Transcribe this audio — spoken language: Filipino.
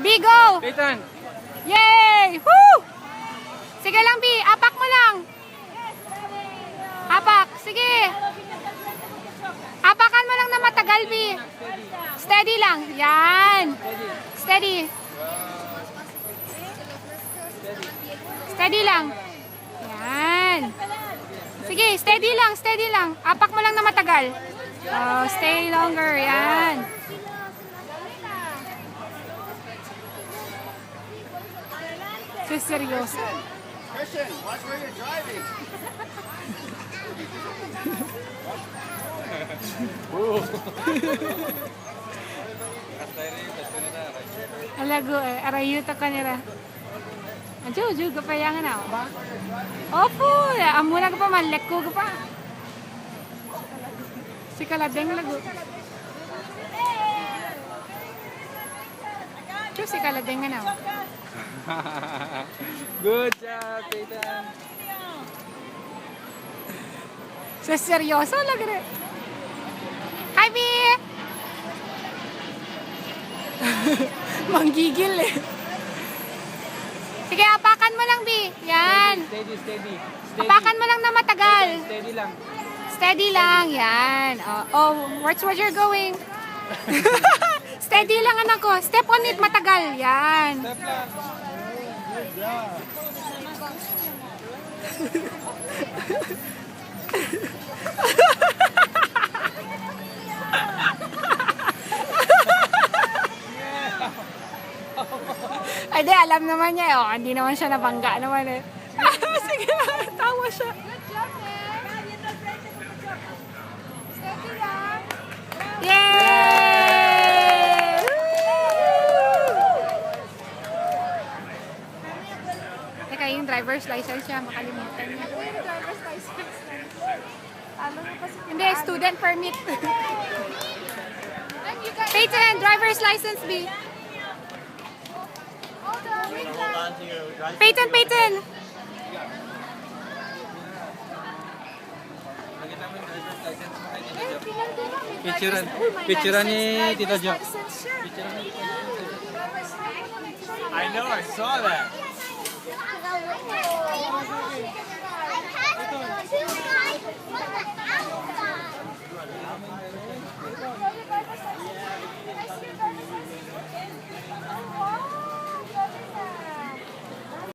Bigo! Peyton! Yay! Woo! Sige lang, Bi. Apak mo lang. Apak. Sige. Apakan mo lang na matagal, Bi. Steady lang. Yan. Steady. Steady lang. Yan. Sige, steady lang, steady lang. Apak mo lang na matagal. Oh, stay longer. Yan. So, seryoso. Christian, watch where you're driving. Alago eh, arayuta ka nila. Ajo, juga pa yang na. Opo, amuna ka pa malek ko pa. Si kaladeng lago. Chu si kaladeng na. Good job, Peyton! So seryoso lagi rin. Hi, Bi! Manggigil eh. Sige, apakan mo lang, Bi. Yan. Steady, steady. Apakan mo lang na matagal. Steady lang. Steady lang. Yan. Oh, where's where you're going? Steady lang, anak ko. Step on it, matagal. Yan. Step lang. Ay, di, alam naman niya. Oh, hindi naman siya nabangga naman eh. Sige, tawa siya. Yay! Teka, yung driver's license siya, makalimutan niya. Hindi, student permit. Peyton, driver's license, B. Peyton, Peyton! Picturean ni Tito Jo. I know, I saw that.